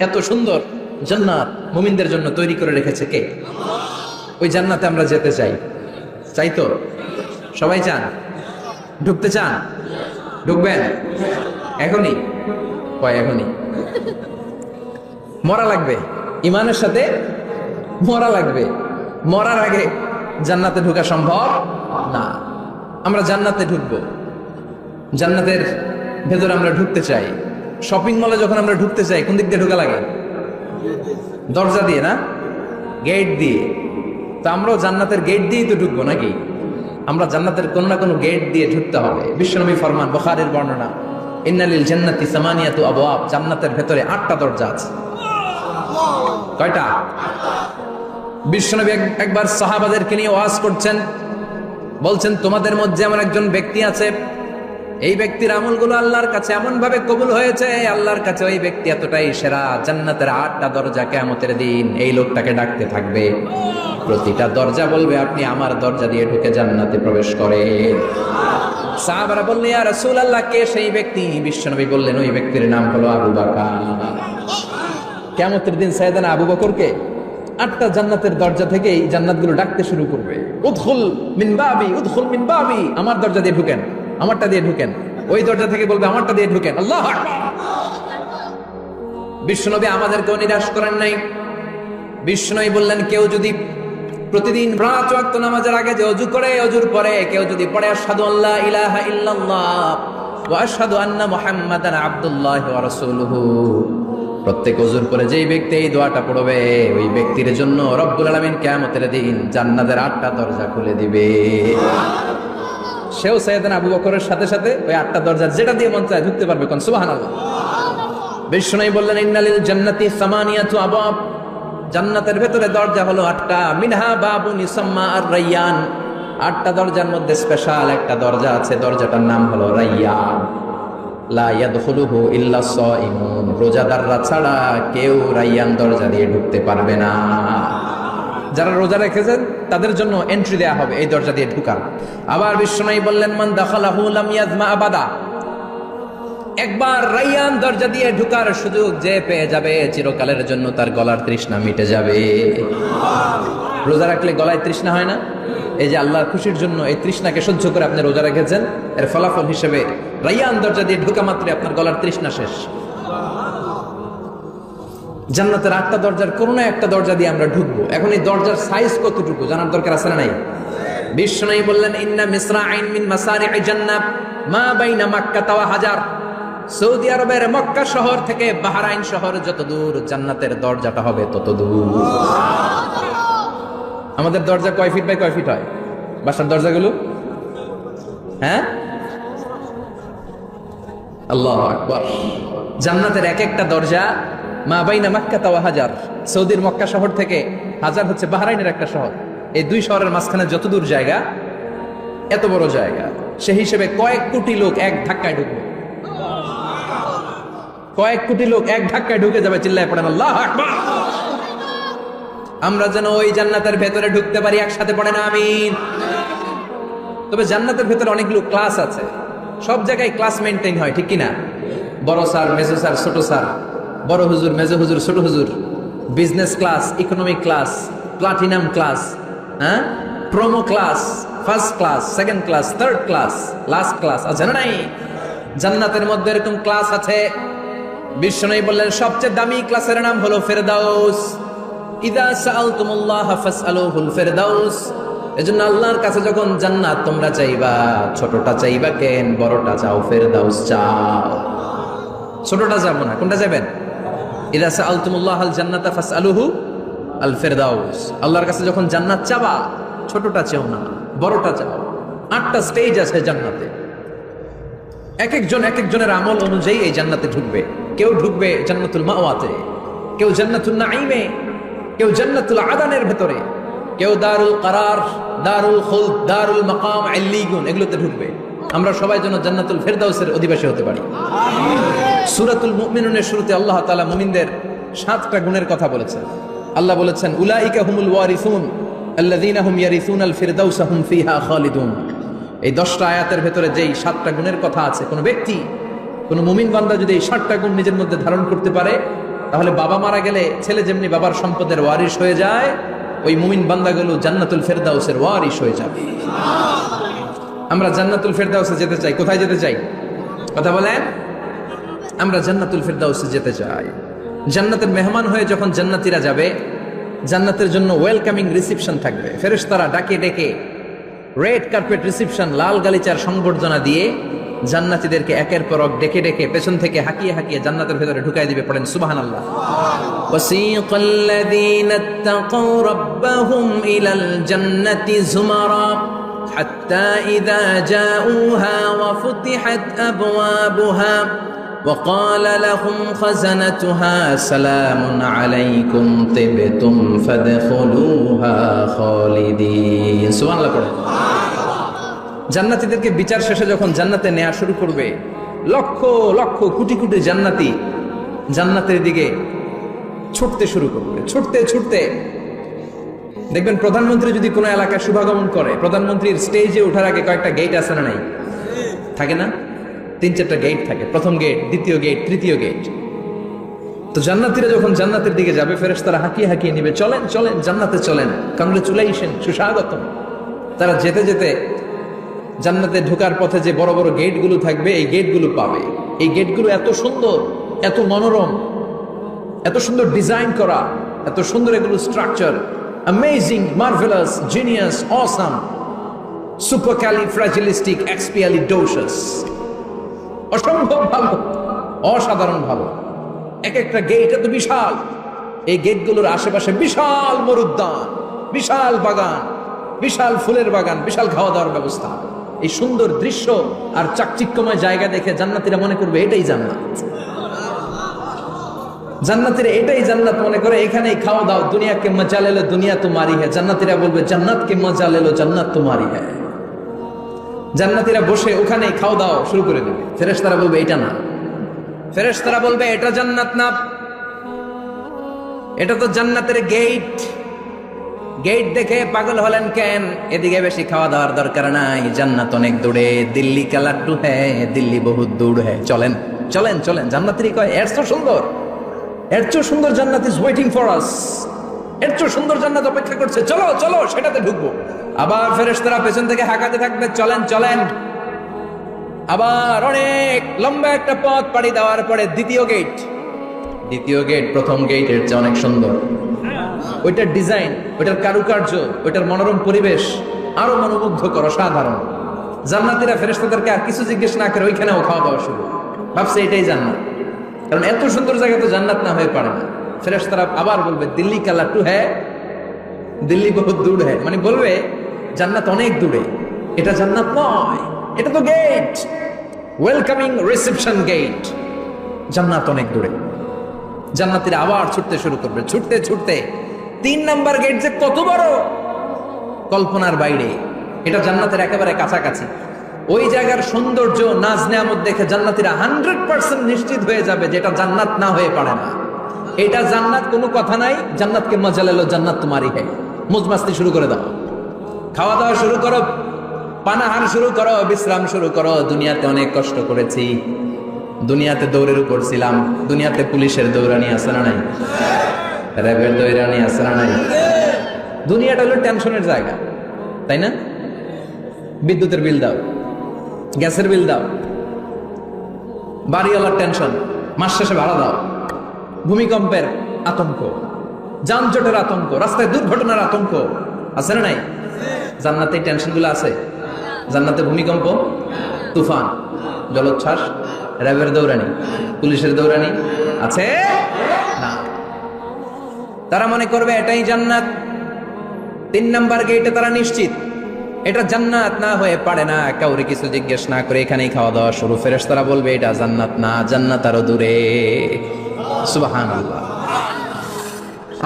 এত সুন্দর জান্নাত মুমিনদের জন্য তৈরি করে রেখেছে কে? ওই জান্নাতে আমরা যেতে চাই, চাই তো? সবাই চান? ঢুকতে চান? ঢুকবেন এখনই? কয় এখনই? মরা লাগবে, ইমানের সাথে মরা লাগবে। মরার আগে জান্নাতে ঢোকা সম্ভব না। আমরা জান্নাতে ঢুকবো, জান্নাতের ভেতরে আমরা ঢুকতে চাই। শপিং মলে যখন আমরা ঢুকতে চাই কোন দিক দিয়ে ঢোকা লাগে? দরজা দিয়ে না, গেট দিয়ে। তো আমরাও জান্নাতের গেট দিয়েই তো ঢুকবো নাকি? আমরা জান্নাতের কোনো না কোনো গেট দিয়ে ঢুকতে হবে। বিশ্বনবী ফরমান, বুখারীর বর্ণনা, ইন্নালিল জান্নাতি সামানিয়াতু আবওয়াব, জান্নাতের ভেতরে 8টা দরজা আছে। কয়টা? বিশ্বনবী একবার সাহাবাদেরকে নিয়ে ওয়াজ করছেন, বলছেন তোমাদের মধ্যে এমন একজন ব্যক্তি আছে, এই ব্যক্তির আমলগুলো আল্লাহর কাছে এমন ভাবে কবুল হয়েছে, আল্লাহর কাছে ওই ব্যক্তি এতটাই সেরা, জান্নাতের 8টা দরজা কিয়ামতের দিন এই লোকটাকে ডাকতে থাকবে। প্রতিটা দরজা বলবে আপনি আমার দরজা দিয়ে ঢুকে জান্নাতে প্রবেশ করেন। সাহাবারা বললেন, ইয়া রাসূলুল্লাহ, কে সেই ব্যক্তি? বিশ্বনবী বললেন, ওই ব্যক্তির নাম হলো আবু বকর। কিয়ামতের দিন সাইয়েদনা আবু বকরকে 8টা জান্নাতের দরজা থেকে এই জান্নাতগুলো ডাকতে শুরু করবে, উদখুল মিন বাবি, উদখুল মিন বাবি, আমার দরজা দিয়ে ঢুকেন, আমারটা দিয়ে ঢুকেন। ওই দরজা থেকে বলবে আমারটা দিয়ে ঢুকেন। আল্লাহু আকবার। বিশ্বনবী আমাদেরকেও নিরাশ করেন নাই। বিশ্বনবী বললেন, কেউ যদি প্রতিদিন 5 ওয়াক্ত নামাজের আগে যে ওযু করে, ওযুর পরে কেউ যদি পড়ে আশহাদু আল্লা ইলাহা ইল্লাল্লাহ ওয়া আশহাদু আন্না মুহাম্মাদান আবদুল্লাহি ওয়া রাসূলুহু, প্রত্যেক ওযুর পরে যেই ব্যক্তি এই দোয়াটা পড়বে, ওই ব্যক্তির জন্য রব্বুল আলামিন কিয়ামতের দিন জান্নাতের 8টা দরজা খুলে দিবে। সেও সাইয়েদনা আবু বকরের সাথে সাথে ওই 8টা দরজা যেটা দিয়ে মন চায় ঢুকতে পারবে। কোন সুবহানাল্লাহ। বিশ্বনবী বললেন, ইন্নালিল জান্নাতি সামানিয়াতু আবওয়াব, জান্নাতের ভেতরে দরজা হলো 8টা। মিনহা বাবুন ইউসাম্মা আর-রায়্যান, 8টা দরজার মধ্যে স্পেশাল একটা দরজা আছে, দরজাটার নাম হলো রায়্যান। লা ইয়াদখুলুহু ইল্লা সাইমুন, রোজাদাররা ছাড়া কেউ রায়্যান দরজা দিয়ে ঢুকতে পারবে না। যারা রোজা রেখেছেন তাদের জন্য এন্ট্রি দেয়া হবে এই দরজা দিয়ে ঢুকার। আবার বিশ্বনবী বললেন, মান দাখালাহু লাম ইয়াজমা আবাদা, একবার রায়্যান দরজা দিয়ে ঢুকার সুযোগ যে পেয়ে যাবে, চিরকালের জন্য তার গলার তৃষ্ণা মিটে যাবে। রোজা রাখলে গলায় তৃষ্ণা হয় না? এই যে আল্লাহর খুশির জন্য এই তৃষ্ণাকে সহ্য করে আপনি রোজা রেখেছেন, এর ফলাফল হিসেবে রায়্যান দরজা দিয়ে ঢুকা মাত্র আপনার গলার তৃষ্ণা শেষ। জান্নাতের 8টা দরজার কোনো না একটা দরজা দিয়ে আমরা ঢুকবো। এখন এই দরজার সাইজ কতটুকু জানার দরকার আছে না নাই? বিশ্বনবী বললেন, ইন্না মিসরাইন মিন মাসারি'i জান্নাত মা বাইনা মাক্কা ওয়া হাজার, সৌদি আরবের মক্কা শহর থেকে বাহরাইন শহর যত দূর, জান্নাতের দরজাটা হবে তত দূর। আমাদের দরজা কয় ফিট বাই কয় ফিট হয় বাসার দরজাগুলো? হ্যাঁ, আল্লাহু আকবার। জান্নাতের এক একটা দরজা মা বাইনা মাক্কা ওয়া হাজার, সৌদির মক্কা শহর থেকে হাজার হচ্ছে বাহরাইনের একটা শহর, এই দুই শহরের মাঝখানে যত দূর জায়গা, এত বড় জায়গা। সেই হিসেবে কয়েক কোটি লোক এক ধাক্কায় ঢুকবে, কয়েক কোটি লোক এক ধাক্কায় ঢুকে যাবে। চিল্লায় পড়েন আল্লাহু আকবার। আমরা যেন ওই জান্নাতের ভেতরে ঢুকতে পারি, একসাথে পড়েন আমিন। তবে জান্নাতের ভেতরে অনেকগুলো ক্লাস আছে, সব জায়গায় ক্লাস মেনটেন হয়, ঠিক কিনা? বড় স্যার, মেজো স্যার, ছোট স্যার, বড় হুজুর, মেজো হুজুর, ছোট হুজুর, business class, economic class, platinum class, হ্যাঁ, promo class, first class, second class, third class, last class আছে না নাই? জান্নাতের মধ্যে এরকম ক্লাস আছে। বিশ্বনবী বললেন, সবচেয়ে দামি ক্লাসের নাম হলো ফেরদাউস। ইযা সাআলতুমুল্লাহ ফাসআলুহুল ফেরদাউস, এজন্য আল্লাহর কাছে যখন জান্নাত তোমরা চাইবা, ছোটটা চাইবা কেন, বড়টা চাও, ফেরদাউস চাও। ছোটটা যাবো না, কোনটা যাবেন? ইযা সাআলতুমুল্লাহাল জান্নাতা ফাসআলুহু আল ফেরদাউস, আল্লাহর কাছে যখন জান্নাত চাবা, ছোটটা চাও না, বড়টা চাও। 8টা স্টেজ আছে জান্নাতে, এক একজনের আমল অনুযায়ী এই জান্নাতে ঢুকবে। কেউ ঢুকবে জান্নাতুল মাওয়াতে, কেউ জান্নাতুল নাঈমে, কেউ জান্নাতুল আদানের ভেতরে, কেউ দারুল কারার, দারুল খুলদ, দারুল মাকাম, আল্লিগুন, এগুলোতে ঢুকবে। আমরা সবাই যেন জান্নাতুল ফেরদাউসের অধিবাসী হতে পারি। সূরাতুল মুমিনুনের শুরুতে আল্লাহ তাআলা মুমিনদের 7টা গুণের কথা বলেছেন। আল্লাহ বলেছেন, উলাইকা হুমুল ওয়ারিসুন আল্লাযীনা হুম ইয়ারিসুনাল ফিরদাউসা হুম ফিহা খালিদুন। এই 10টা আয়াতের ভেতরে যেই 7টা গুণের কথা আছে, কোন ব্যক্তি, কোন মুমিন বান্দা যদি এই 7টা গুণ নিজের মধ্যে ধারণ করতে পারে, তাহলে বাবা মারা গেলে ছেলে যেমনি বাবার সম্পদের ওয়ারিশ হয়ে যায়, ওই মুমিন বান্দাগুলো জান্নাতুল ফেরদাউসের ওয়ারিশ হয়ে যাবে। আমরা জান্নাতুল ফেরদাউসে যেতে চাই। কোথায় যেতে চাই? কথা বলেন। আমরা জান্নাতুল ফেরদাউসে যেতে চাই। জান্নাতের মেহমান হয়ে যখন জান্নাতীরা যাবে, জান্নাতের জন্য ওয়েলকামিং রিসিপশন থাকবে। ফেরেশতারা ডাকে ডেকে রেড কার্পেট রিসিপশন, লাল গালিচার সংবর্ধনা দিয়ে জান্নাতীদেরকে একের পর এক ডেকে ডেকে পেছন থেকে হাঁকিয়ে হাঁকিয়ে জান্নাতের ভেতরে ঢুকাই দিবে। পড়েন সুবহানাল্লাহ। ওয়াসিকাল্লাযীনা ইত্তাকাউ রাব্বাহুম ইলাল জান্নাতি যুমারা হাত্তা ইযা জাউহা ওয়া ফুতিহাত আবওয়াবুহা وقال لهم خزنتها سلام عليكم طبتم فادخلوها خالدين সুবহান আল্লাহ পড়ে। জান্নাতীদেরকে বিচার শেষে যখন জান্নাতে নেওয়া শুরু করবে, লক্ষ লক্ষ কোটি কোটি জান্নাতি জান্নাতের দিকে ছুটতে শুরু করবে। ছুটতে ছুটতে দেখবেন প্রধানমন্ত্রী যদি কোনো এলাকায় শুভাগমন করে, প্রধানমন্ত্রীর স্টেজে ওঠার আগে কয়েকটা গেট আছে না নাই? থাকে না? 3-4টা গেট থাকে। প্রথম গেট, দ্বিতীয় গেট, তৃতীয় গেট। তো জান্নাতীরা যখন জান্নাতের দিকে যাবে, ফেরেশতারা হাঁকিয়ে হাঁকিয়ে নিবে, চলেন চলেন জান্নাতে চলেন, কংগ্রেচুলেশন, সুস্বাগতম। তারা যেতে যেতে জান্নাতে ঢোকার পথে যে বড় বড় গেটগুলো থাকবে, এই গেটগুলো পাবে। এই গেটগুলো এত সুন্দর, এত মনোরম, এত সুন্দর ডিজাইন করা, এত সুন্দর এগুলো structure, amazing, marvellous, genius, awesome, supercalifragilisticexpialidocious, অসম্ভব ভালো, অসাধারণ ভালো। এক একটা গেট এত বিশাল। এই গেটগুলোর আশেপাশে বিশাল মরুদ্যান, বিশাল বাগান, বিশাল ফুলের বাগান, বিশাল খাওয়া দাওয়ার ব্যবস্থা। এই সুন্দর দৃশ্য আর চাকচিক্যময় জায়গা দেখে জান্নাতীরা মনে করবে এটাই জান্নাত। জান্নাতীরা এটাই জান্নাত মনে করে, এখানেই খাওয়া দাও। দুনিয়া কে মজা লেলো দুনিয়া তোমারি হ্যায়। জান্নাতীরা বলবে জান্নাত কে মজা লেলো জান্নাত তোমারি হ্যায়। জান্নাতীরা বসে ওখানেই খাওয়া দাও শুরু করে দেবে। ফেরেশতারা বলবে এটা না। ফেরেশতারা বলবে এটা জান্নাত না, এটা তো জান্নাতের গেট। গেট দেখে পাগল হলেন কেন? এদিকে বেশি খাওয়া দাওয়ার দরকার নাই, জান্নাত অনেক দূরে। দিল্লি কা লাড্ডু হ্যায়, দিল্লি বহুত দূর হ্যায়। চলেন চলেন চলেন। জান্নাতীরা কয় এর তো সুন্দর, এর চেয়ে সুন্দর জান্নাত ইজ ওয়েটিং ফর আস। এর চেয়ে সুন্দর জান্নাত অপেক্ষা করছে, চলো চলো সেটাতে ঢুকবো। আবার ফেরেশতারা পেছন থেকে হাঁকাতে থাকবে, চলেন চলেন। আবার অনেক লম্বা একটা পথ পাড়ি দেওয়ার পরে দ্বিতীয় গেট। দ্বিতীয় গেট প্রথম গেটের চেয়ে অনেক সুন্দর। ওইটার ডিজাইন, ওইটার কারুকার্য, ওইটার মনোরম পরিবেশ আরো মনোমুগ্ধকর, অসাধারণ। জান্নাতীরা ফেরেশতাদেরকে আর কিছু জিজ্ঞেস না করে ওইখানেও খাওয়া দাওয়া শুরু। ভাবছে এটাই জান্নাত, কারণ এত সুন্দর জায়গা তো জান্নাত না হয়ে পারে না। ফেরেশতারা আবার বলবে দিল্লি কা লাড্ডু হ্যায়, দিল্লি বহুত দূর হ্যায়। মানে বলবে জান্নাত অনেক দূরে, এটা জান্নাত নয়, এটা তো গেট, ওয়েলকামিং রিসেপশন গেট। জান্নাত অনেক দূরে। জান্নাতীরা আবার ছুটতে শুরু করবে। ছুটতে ছুটতে 3 নাম্বার গেট যে কত বড়, কল্পনার বাইরে। এটা জান্নাতের একেবারে কাছাকাছি। ওই জায়গার সৌন্দর্য, নাজ নেয়ামত দেখে জান্নাতীরা 100% নিশ্চিত হয়ে যাবে যে এটা জান্নাত না হয়ে পারে না। এটা জান্নাত, কোনো কথা নাই। জান্নাতকে মজা লেলো জান্নাত তোমারই হ্যায়। মুজমাস্তি শুরু করে দাও, খাওয়া দাওয়া শুরু করো, পানাহার শুরু করো, বিশ্রাম শুরু করো। দুনিয়াতে অনেক কষ্ট করেছি, দুনিয়াতে দৌড়ের উপর ছিলাম, দুনিয়াতে পুলিশের দৌড়ানি আছে না নাই, র্যাবের দৌড়ানি আছে না নাই। দুনিয়াটা হলো টেনশনের জায়গা, তাই না? বিদ্যুতের বিল দাও, গ্যাসের বিল দাও, বাড়িওয়ালার টেনশন, মাস শেষে ভাড়া দাও, ভূমিকম্পের আতঙ্ক, যানজটের আতঙ্ক, রাস্তায় দুর্ঘটনার আতঙ্ক আছে না নাই? জান্নাতে এই টেনশনগুলো আছে। জান্নাতে ভূমিকম্প, তুফান, জলোচ্ছ্বাস, র্যাবের দৌড়ানি, পুলিশের দৌড়ানি আছে না। তারা মনে করবে এটাই জান্নাত। 3 নাম্বার গেটে তারা নিশ্চিত এটা জান্নাত না হয়ে পারে না। কাউরে কিছু জিজ্ঞেস না করে এখানেই খাওয়া দাওয়া শুরু। ফেরেশতারা বলবে এটা জান্নাত না, জান্নাত আরো দূরে। সুবহানাল্লাহ।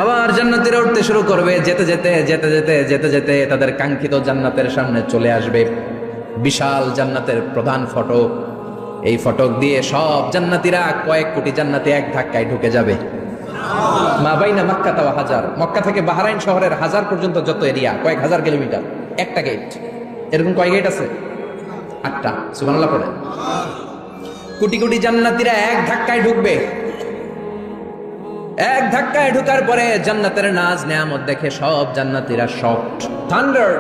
আবার জান্নাতীরা উঠতে শুরু করবে। যেতে যেতে যেতে যেতে যেতে যেতে তাদের কাঙ্ক্ষিত জান্নাতের সামনে চলে আসবে। বিশাল জান্নাতের প্রধান ফটক। এই ফটক দিয়ে সব জান্নাতীরা, কয়েক কোটি জান্নাতি এক ধাক্কায় ঢুকে যাবে। মা বাইনা মক্কা ওয়া হাজার, মক্কা থেকে বাহরাইন শহরের হাজার পর্যন্ত যত এরিয়া, কয়েক হাজার কিলোমিটার, একটা গেট। এরকম কয় গেট আছে? 8টা। সুবহানাল্লাহ পড়ে। কোটি কোটি জান্নাতীরা এক ধাক্কায় ঢুকবে। এক ধাক্কায় ঢোকার পরে জান্নাতের নাজ নেয়ামত দেখে সব জান্নাতীরা shocked, thunder,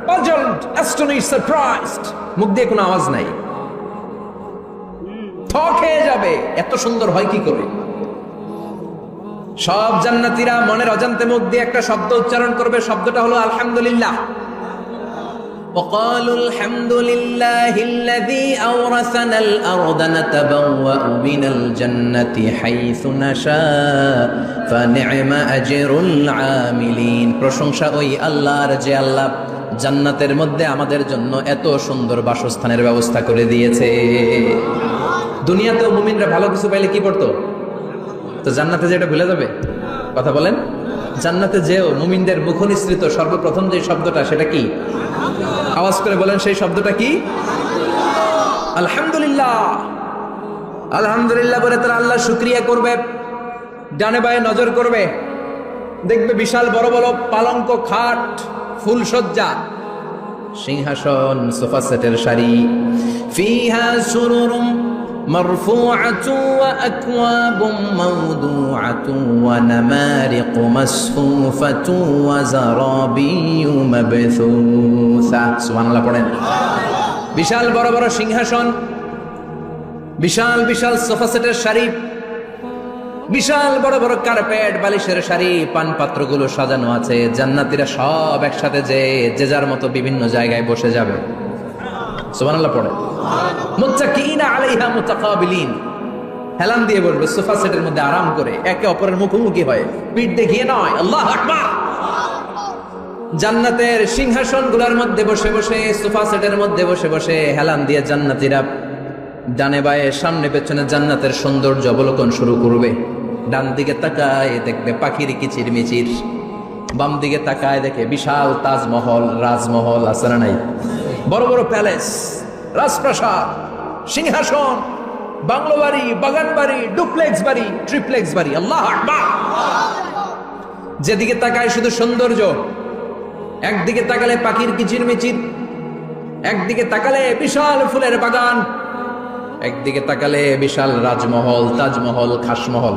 puzzled, astonished, surprised. মুখ দিয়ে কোনো আওয়াজ নাই, থ খেয়ে যাবে, এত সুন্দর হয় কি করে। সব জান্নাতীরা মনের অজান্তে মুখ দিয়ে একটা শব্দ উচ্চারণ করবে, শব্দটা হলো আলহামদুলিল্লাহ। وقالوا الحمد لله الذي أورثنا الأرض نتبوأ من الجنة حيث نشاء فنعم أجر العاملين। প্রশংসা ওই আল্লাহর যে আল্লাহ জান্নাতের মধ্যে আমাদের জন্য এত সুন্দর বাসস্থানের ব্যবস্থা করে দিয়েছে। দুনিয়াতেও মুমিনরা ভালো কিছু পাইলে কি পড়তো? তো জান্নাতে যেটা ভুলে যাবে? কথা বলেন। জান্নাতে যেও মুমিনদের মুখনিসৃত সর্বপ্রথম যে শব্দটা, সেটা কি? আওয়াজ করে বলেন, সেই শব্দটা কি? আলহামদুলিল্লাহ। আলহামদুলিল্লাহ বলে তারা আল্লাহ শুকরিয়া করবে, ডানে বায়ে নজর করবে, দেখবে বিশাল বড় বড় পালঙ্ক, খাট, ফুলসজ্জা, সিংহাসন, সোফা সেটের সারি, ফিহা সুরুরুম মারফুআতু ওয়া আকওয়াবুম মাওদুআতু ওয়া নামারিকু মাসফুফাতু ওয়া যারাবিয়্যু মাবথুসা। সুবহানাল্লাহ পড়েন। বিশাল বড় বড় সিংহাসন, বিশাল বিশাল সোফা সেটের সারি, বিশাল বড় বড় কার্পেট, বালিশের সারি, পানপাত্রগুলো সাজানো আছে। জান্নাতীরা সব একসাথে যে যার মতো বিভিন্ন জায়গায় বসে যাবে। সুবহানাল্লাহ পড়ে। মুত্তাকিনা আলাইহা মুতাকাবিলিন, হেলান দিয়ে বসবে সোফা সেটের মধ্যে আরাম করে, একে অপরের মুখোমুখি হয়ে, পিঠ দেখিয়ে নয়। আল্লাহু আকবার। জান্নাতের সিংহাসনগুলোর মধ্যে বসে বসে, সোফা সেটের মধ্যে বসে বসে হেলান দিয়ে জান্নাতীরা ডানে বায়ে সামনে পেছনে জান্নাতের সৌন্দর্য অবলোকন শুরু করবে। ডান দিকে তাকায় দেখবে পাখির কিচির মিচির, বাম দিকে তাকায় দেখে বিশাল তাজমহল, রাজমহল আছে না নাই? বড় বড় প্যালেস, রাজপ্রাসাদ, সিংহাসন, বাংলো বাড়ি, বাগান বাড়ি, ডুপ্লেক্স বাড়ি, ট্রিপ্লেক্স বাড়ি। আল্লাহু আকবার। যেদিকে তাকায় শুধু সৌন্দর্য। একদিকে তাকালে পাখির কিচির মিচির, একদিকে তাকালে বিশাল ফুলের বাগান, একদিকে তাকালে বিশাল রাজমহল, তাজমহল, খাসমহল,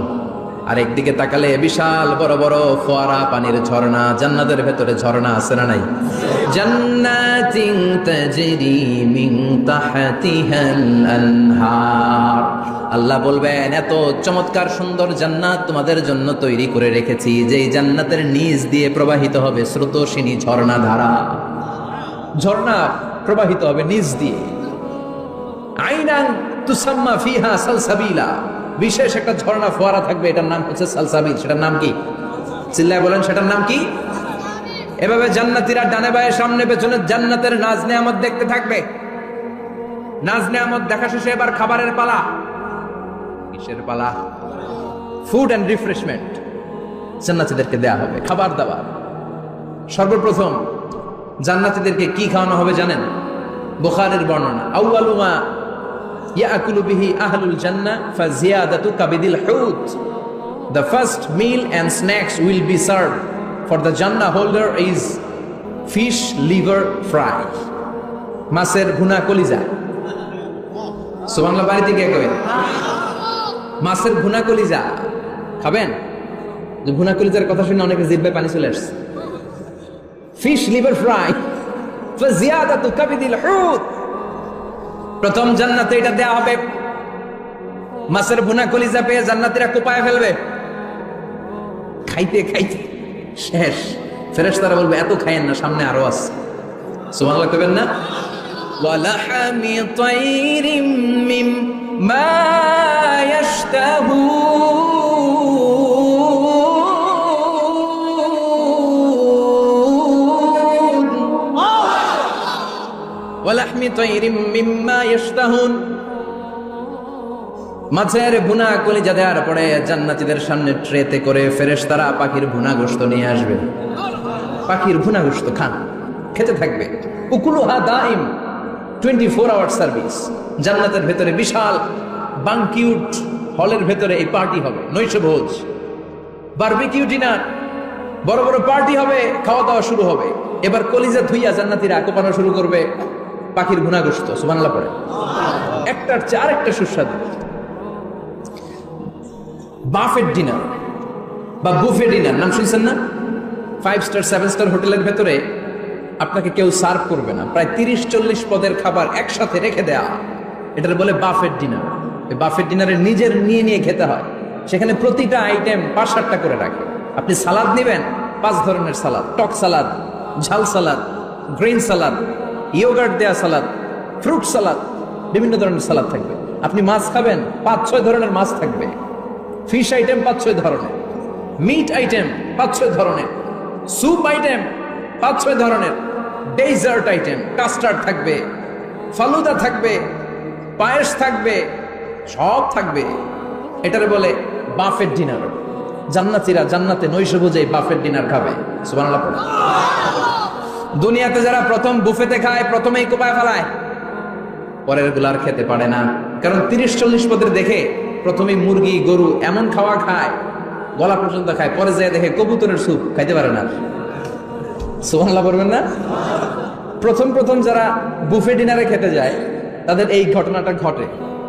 আর একদিকে তাকালে বিশাল বড় বড় ফোয়ারা, পানির ঝর্ণা। জান্নাতের ভেতরে ঝর্ণা আছে না নাই? জান্নাতিন তাজরি মিন তাহতিহাল আনহার। আল্লাহ বলবেন, এত চমৎকার সুন্দর জান্নাত তোমাদের জন্য তৈরি করে রেখেছি, যেই জান্নাতের নিচ দিয়ে প্রবাহিত হবে স্রোতস্বিনী ঝর্ণা ধারা। ঝর্ণা প্রবাহিত হবে নিচ দিয়ে। আইনান তুসাম্মা ফিহা সালসাবিলা, বিশেষ একটা ঝর্ণা ফোয়ারা থাকবে, এটার নাম হচ্ছে সালসাবিল। সেটার নাম কি? চিল্লায় বলেন, সেটার নাম কি? এভাবে জান্নাতীরা ডানে বায়ে সামনে পেছনে জান্নাতের নাজ নেয়ামত দেখতে থাকবে। নাজ নেয়ামত দেখা শেষে এবার খাবারের পালা। কিসের পালা? ফুড এন্ড রিফ্রেশমেন্ট জান্নাতীদেরকে দেয়া হবে, খাবার দাবার। সর্বপ্রথম জান্নাতীদেরকে কি খাওয়ানো হবে জানেন? বুখারীর বর্ণনা, আউয়ালু মা ইয়াকুলু বিহি আহলুল জান্নাহ ফাজিয়াদাতু কাবিদিল হুত। The first meal and snacks will be served for the Jannah holder is fish liver fry, মাছের ভুনা কলিজা। সুবহানাল্লাহ। বাড়িতে কে কইবেন? মাছের ভুনা কলিজা খাবেন? যে ভুনা কলিজার কথা শুনে অনেকে জিহ্বায় পানি চলে আসছে। ফিশ লিভার ফ্রাই ফাজিয়াদাতু কাবিদিল হুত। প্রথম জান্নাতে এটা দেয়া হবে। মাছের ভুনা কলিজা পেয়ে জান্নাতীরা কোপায় ফেলবে, খাইতে খাইতে শেষ। ফেরেশতারা বলবে, এত খাইয়েন না, সামনে আরো আছে। সুবহানাল্লাহ কইবেন না? ওয়ালাহামি তাইরিম মিম্মা ইয়াশতাহুন। ওয়ালাহমি তাইরিম মিম্মা ইয়াশতাহুন। মাছের ভুনা কলিজা দেওয়ার পরে জান্নাতীদের সামনে ট্রেতে করে ফেরেশতারা পাখির ভুনা গোশত নিয়ে আসবে। পাখির ভুনা গোশত খান, খেতে থাকবে। উকুলুহা দাইম, 24 আওয়ার সার্ভিস। জান্নাতের ভেতরে বিশাল বানকিউট হলের ভেতরে এই পার্টি হবে, নৈশভোজ, বারবিকিউ ডিনার, বড় বড় পার্টি হবে, খাওয়া দাওয়া শুরু হবে। এবার কলিজা ধুইয়া জান্নাতীরা কোপানো শুরু করবে পাখির ভুনা গোশত। সুবহানাল্লাহ পড়ে। একটার চেয়ে আরেকটা সুস্বাদু। বাফেট ডিনার, বা বুফে ডিনার নাম শুনছেন না? 5 স্টার 7 স্টার হোটেলের ভেতরে আপনাকে কেউ সার্ভ করবে না, প্রায় 30-40 পদের খাবার একসাথে রেখে দেয়া, এটার বলে বাফেট ডিনার। এই বাফেট ডিনারে নিজের নিয়ে খেতে হয়। সেখানে প্রতিটা আইটেম 5-7টা করে রাখে। আপনি সালাদ নেবেন, 5 ধরনের সালাদ, টক সালাদ, ঝাল সালাদ, গ্রিন সালাদ, ইয়োগার্ট দেয়া সালাদ, ফ্রুট সালাদ, বিভিন্ন ধরনের সালাদ থাকবে। আপনি মাছ খাবেন, 5-6 ধরনের মাছ থাকবে। ফিশ আইটেম 5-6 ধরনের, মিট আইটেম 5-6 ধরনের, স্যুপ আইটেম 5-6 ধরনের, ডেজার্ট আইটেম, কাস্টার্ড থাকবে, ফালুদা থাকবে, পায়েস থাকবে, সব থাকবে। এটারে বলে বাফেট ডিনার। জান্নাতীরা জান্নাতে নৈশভোজে বাফেট ডিনার খাবে। সুবহানাল্লাহ পড়ে। দুনিয়াতে যারা প্রথম বুফেতে খায়, প্রথমেই কোপায় ফেলায়, পরের গুলার খেতে পারে না। কারণ 30-40 পদের দেখে প্রথমেই মুরগি গরু এমন খাওয়া খায়, গলা পর্যন্ত খায়, পরে যায় দেখে কবুতরের স্যুপ খাইতে পারে না। সুবহানাল্লাহ বলবেন না? প্রথম যারা বুফে ডিনারে খেতে যায় তাদের এই ঘটনাটা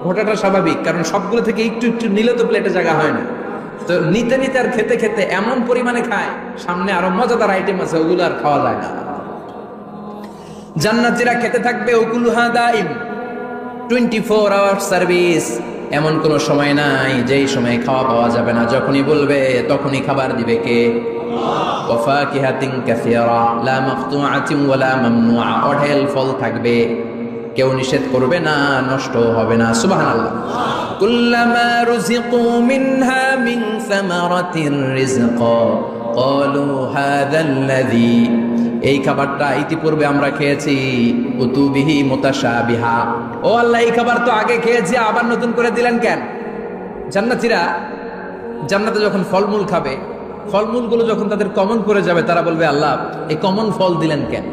ঘটাটা স্বাভাবিক, কারণ সবগুলো থেকে একটু নিলে তো প্লেটে জায়গা হয় না। তো নিতে আর খেতে এমন পরিমাণে খায়, সামনে আরো মজাদার আইটেম আছে, ওগুলো আর খাওয়া যায় না। জান্নাতীরা খেতে থাকবে উকুলুহা দাইম, 24 আওয়ার সার্ভিস। এমন কোনো সময় নাই যেই সময় খাওয়া পাওয়া যাবে না। যখনই বলবে তখনই খাবার দিবে কে? ওয়াফাকিহাতিন কাসীরা লা মাকতুআতিন ওয়ালা মামনুআ। অঢেল ফল থাকবে, কেউ নিষেধ করবে না, নষ্ট হবে না। সুবহানাল্লাহ। কুল্লামা রুজিকু মিনহা মিন সামারাতির রিজকা ক্বালু হাযাল্লাযী, এই খাবারটা ইতিপূর্বে আমরা খেয়েছি, উতুবিহি মুতাশাবিহা, ও আল্লাহ এই খাবার তো আগে খেয়েছি, আবার নতুন করে দিলেন কেন? জান্নাতীরা জান্নাতে যখন ফলমূল খাবে, ফলমূলগুলো যখন তাদের কমন পড়ে যাবে, তারা বলবে আল্লাহ এই কমন ফল দিলেন কেন?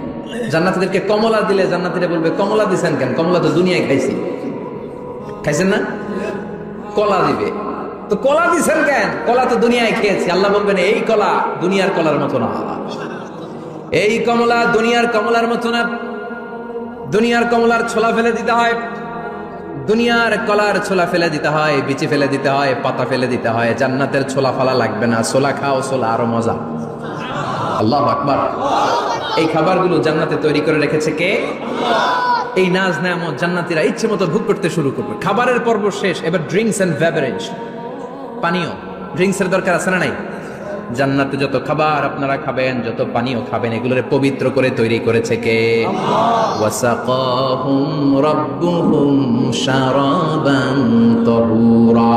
জান্নাতীদেরকে কমলা দিলে জান্নাতীরা বলবে কমলা দিছেন কেন? কমলা তো দুনিয়ায় খাইছেন না? কলা দিবে, তো কলা দিছেন কেন? কলা তো দুনিয়ায় খেয়েছি। আল্লাহ বলবেন এই কলা দুনিয়ার কলার মতো না, এই কমলা দুনিয়ার কমলার মতো না। দুনিয়ার কমলার ছোলা ফেলে দিতে হয়, দুনিয়ার কলার ছোলা ফেলে দিতে হয়, বিচি ফেলে দিতে হয়, পাতা ফেলে দিতে হয়। জান্নাতের ছোলা ফালা লাগবে না, ছোলা খাও, ছোলা আরো মজা। আল্লাহু আকবার। এই খাবারগুলো জান্নাতে তৈরি করে রেখেছে কে? এই নাজ নেয়ামত জান্নাতীরা ইচ্ছে মতো ভোগ করতে শুরু করবে। খাবারের পর্ব শেষ, এবার ড্রিঙ্কস এন্ড বেভারেজ, পানীয়। ড্রিঙ্কসের দরকার আছে না নাই? জান্নাতে যত খাবার আপনারা খাবেন, যত পানীয় খাবেন, এগুলোরে পবিত্র করে তৈরি করেছে কে? ওয়াসাকাহুম রাব্বুহুম শারাবান তাহুরা।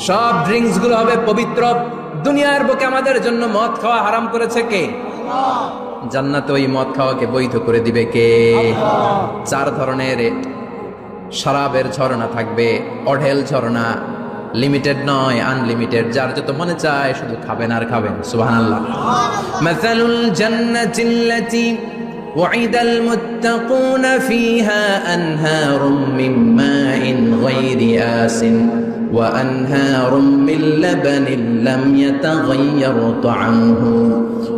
সব ড্রিঙ্কস গুলো হবে পবিত্র। দুনিয়ার বুকে আমাদের জন্য মদ খাওয়া হারাম করেছে কে? জান্নাতে ওই মদ খাওয়াকে বৈধ করে দিবে কে? 4 ধরনের শরাবের ঝর্ণা থাকবে, অঢেল ঝর্ণা, লিমিটেড নয়, আনলিমিটেড। যার যত মনে চায় শুধু খাবেন আর খাবেন। সুবহানাল্লাহ। মাসালুল জান্নাতিল্লাতী ওয়াইদাল মুত্তাকুনা ফীহা আনহারুম মিন মাইন গায়রি আসিন ওয়া আনহারুম মিন লাবানিন লাম ইয়াতাগায়্যার তা'আমুহু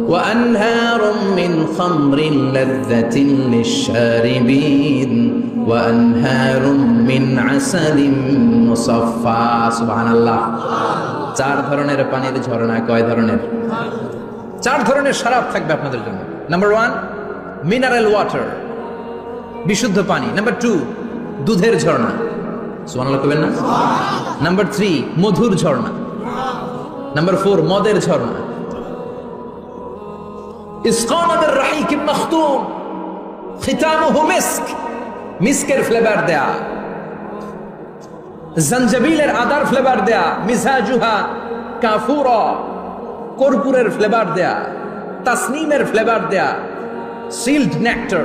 ওয়া আনহারুম মিন খামরিন লাযযাতিন লিশ-শারিবিন ওয়া আনহারুম মিন আসালিন মুসাফফা। সুবহানাল্লাহ। 4 ধরনের পানির ঝর্ণা। কয় ধরনের? 4 ধরনের শরাব থাকবে আপনাদের জন্য। নাম্বার 1 মিনারেল ওয়াটার, বিশুদ্ধ পানি। নাম্বার 2 দুধের ঝর্ণা। সুবহানাল্লাহ কইবেন না? নাম্বার 3 মধুর ঝর্ণা। নাম্বার 4 মদের ঝর্ণা। ইসকানা বির রাহিকিম মাখতুম খিতামুহু মিস্ক, মিস্কের ফ্লেভার দেয়া, জঞ্জাবিলের আদার ফ্লেভার দেয়া, মিজাজুহা কাফুরা, কর্পূরের ফ্লেভার দেয়া, তাসনিমের ফ্লেভার দেয়া, সিল্ড নেক্টার।